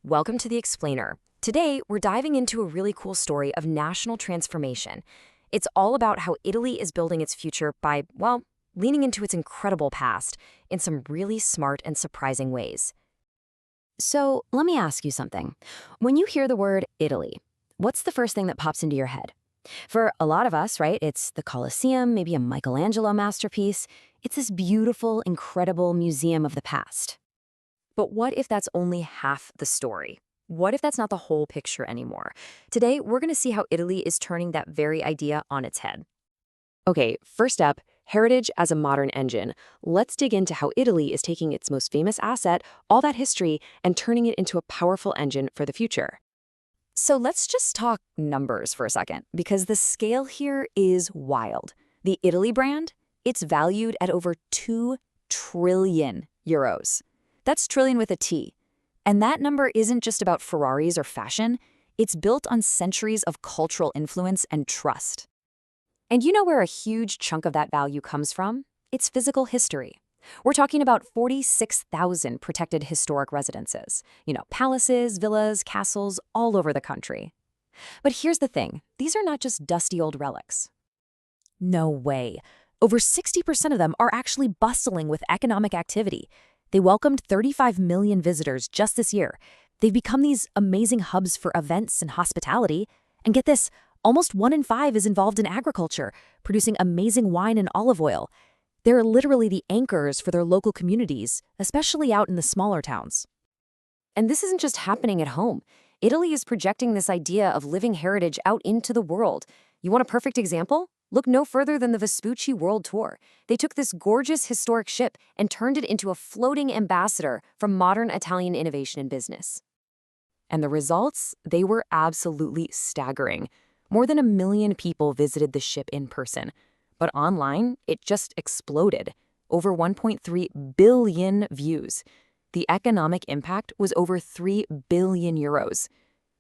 Welcome to The Explainer. Today, we're diving into a really cool story of national transformation. It's all about how Italy is building its future by, well, leaning into its incredible past in some really smart and surprising ways. So, let me ask you something. When you hear the word Italy, what's the first thing that pops into your head? For a lot of us, right, it's the Colosseum, maybe a Michelangelo masterpiece. It's this beautiful, incredible museum of the past. But what if that's only half the story? What if that's not the whole picture anymore? Today, we're going to see how Italy is turning that very idea on its head. Okay, first up, heritage as a modern engine. Let's dig into how Italy is taking its most famous asset, all that history, and turning it into a powerful engine for the future. So let's just talk numbers for a second, because the scale here is wild. The Italy brand, it's valued at over 2 trillion euros. That's trillion with a T. And that number isn't just about Ferraris or fashion. It's built on centuries of cultural influence and trust. And you know where a huge chunk of that value comes from? It's physical history. We're talking about 46,000 protected historic residences. Palaces, villas, castles, all over the country. But here's the thing. These are not just dusty old relics. No way. Over 60% of them are actually bustling with economic activity. They welcomed 35 million visitors just this year. They've become these amazing hubs for events and hospitality. And get this, almost 1 in 5 is involved in agriculture, producing amazing wine and olive oil. They're literally the anchors for their local communities, especially out in the smaller towns. And this isn't just happening at home. Italy is projecting this idea of living heritage out into the world. You want a perfect example? Look no further than the Vespucci World Tour. They took this gorgeous historic ship and turned it into a floating ambassador for modern Italian innovation and business. And the results? They were absolutely staggering. More than 1 million people visited the ship in person. But online, it just exploded. Over 1.3 billion views. The economic impact was over 3 billion euros.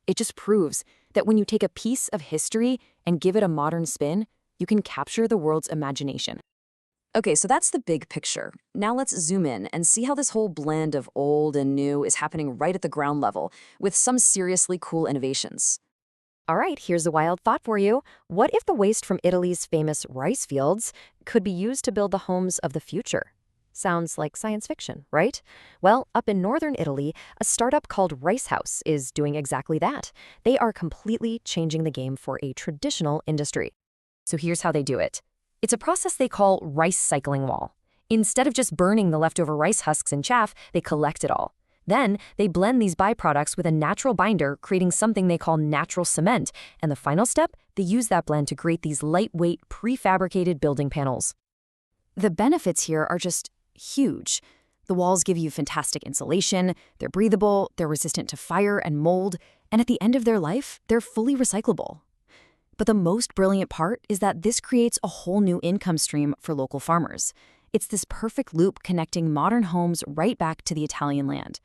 It just proves that when you take a piece of history and give it a modern spin, you can capture the world's imagination. Okay, so that's the big picture. Now let's zoom in and see how this whole blend of old and new is happening right at the ground level, with some seriously cool innovations. All right, here's a wild thought for you. What if the waste from Italy's famous rice fields could be used to build the homes of the future? Sounds like science fiction, right? Well, up in northern Italy, a startup called Rice House is doing exactly that. They are completely changing the game for a traditional industry. So here's how they do it. It's a process they call rice cycling wall. Instead of just burning the leftover rice husks and chaff, they collect it all. Then, they blend these byproducts with a natural binder, creating something they call natural cement. And the final step, they use that blend to create these lightweight, prefabricated building panels. The benefits here are just huge. The walls give you fantastic insulation, they're breathable, they're resistant to fire and mold, and at the end of their life, they're fully recyclable. But the most brilliant part is that this creates a whole new income stream for local farmers. It's this perfect loop connecting modern homes right back to the Italian land.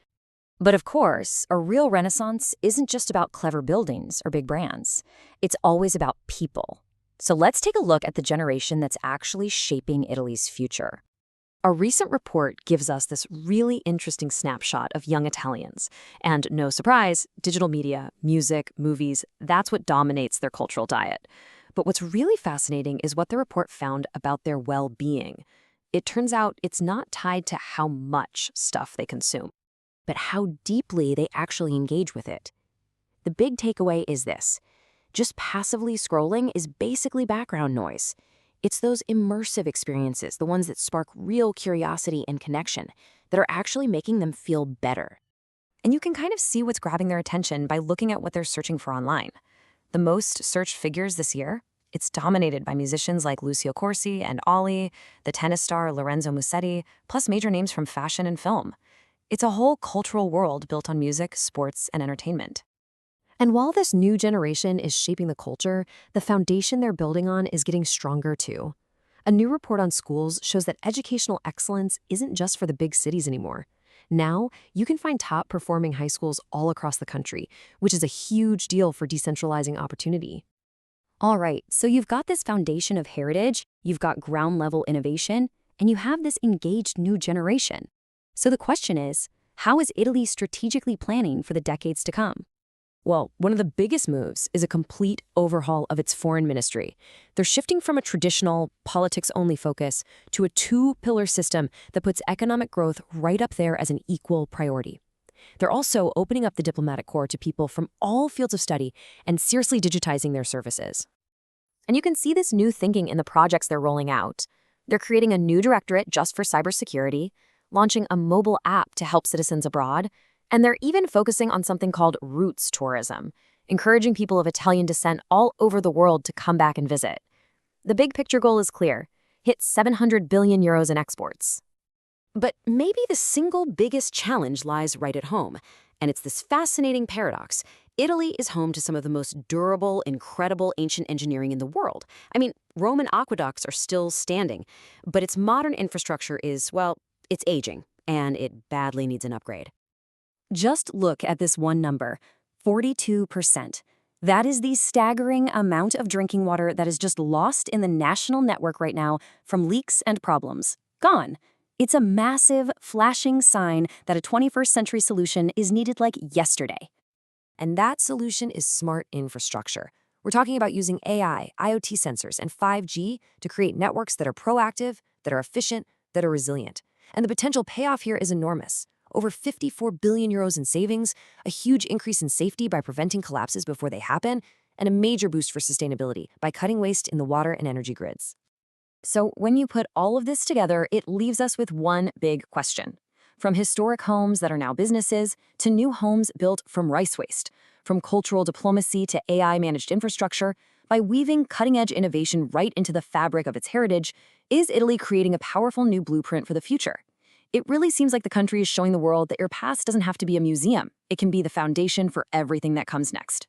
But of course, a real renaissance isn't just about clever buildings or big brands. It's always about people. So let's take a look at the generation that's actually shaping Italy's future. A recent report gives us this really interesting snapshot of young Italians. And no surprise, digital media, music, movies, that's what dominates their cultural diet. But what's really fascinating is what the report found about their well-being. It turns out it's not tied to how much stuff they consume, but how deeply they actually engage with it. The big takeaway is this. Just passively scrolling is basically background noise. It's those immersive experiences, the ones that spark real curiosity and connection, that are actually making them feel better. And you can kind of see what's grabbing their attention by looking at what they're searching for online. The most searched figures this year, it's dominated by musicians like Lucio Corsi and Ollie, the tennis star Lorenzo Musetti, plus major names from fashion and film. It's a whole cultural world built on music, sports, and entertainment. And while this new generation is shaping the culture, the foundation they're building on is getting stronger too. A new report on schools shows that educational excellence isn't just for the big cities anymore. Now, you can find top-performing high schools all across the country, which is a huge deal for decentralizing opportunity. All right, so you've got this foundation of heritage, you've got ground-level innovation, and you have this engaged new generation. So the question is, how is Italy strategically planning for the decades to come? Well, one of the biggest moves is a complete overhaul of its foreign ministry. They're shifting from a traditional politics-only focus to a two-pillar system that puts economic growth right up there as an equal priority. They're also opening up the diplomatic corps to people from all fields of study and seriously digitizing their services. And you can see this new thinking in the projects they're rolling out. They're creating a new directorate just for cybersecurity, launching a mobile app to help citizens abroad, and they're even focusing on something called roots tourism, encouraging people of Italian descent all over the world to come back and visit. The big picture goal is clear: hit 700 billion euros in exports. But maybe the single biggest challenge lies right at home, and it's this fascinating paradox. Italy is home to some of the most durable, incredible ancient engineering in the world. I mean, Roman aqueducts are still standing, but its modern infrastructure is, well, it's aging, and it badly needs an upgrade. Just look at this one number, 42%. That is the staggering amount of drinking water that is just lost in the national network right now from leaks and problems. Gone. It's a massive, flashing sign that a 21st century solution is needed like yesterday. And that solution is smart infrastructure. We're talking about using AI, IoT sensors, and 5G to create networks that are proactive, that are efficient, that are resilient. And the potential payoff here is enormous. Over 54 billion euros in savings, a huge increase in safety by preventing collapses before they happen, and a major boost for sustainability by cutting waste in the water and energy grids. So when you put all of this together, it leaves us with one big question. From historic homes that are now businesses to new homes built from rice waste, from cultural diplomacy to AI-managed infrastructure, by weaving cutting-edge innovation right into the fabric of its heritage, is Italy creating a powerful new blueprint for the future? It really seems like the country is showing the world that your past doesn't have to be a museum. It can be the foundation for everything that comes next.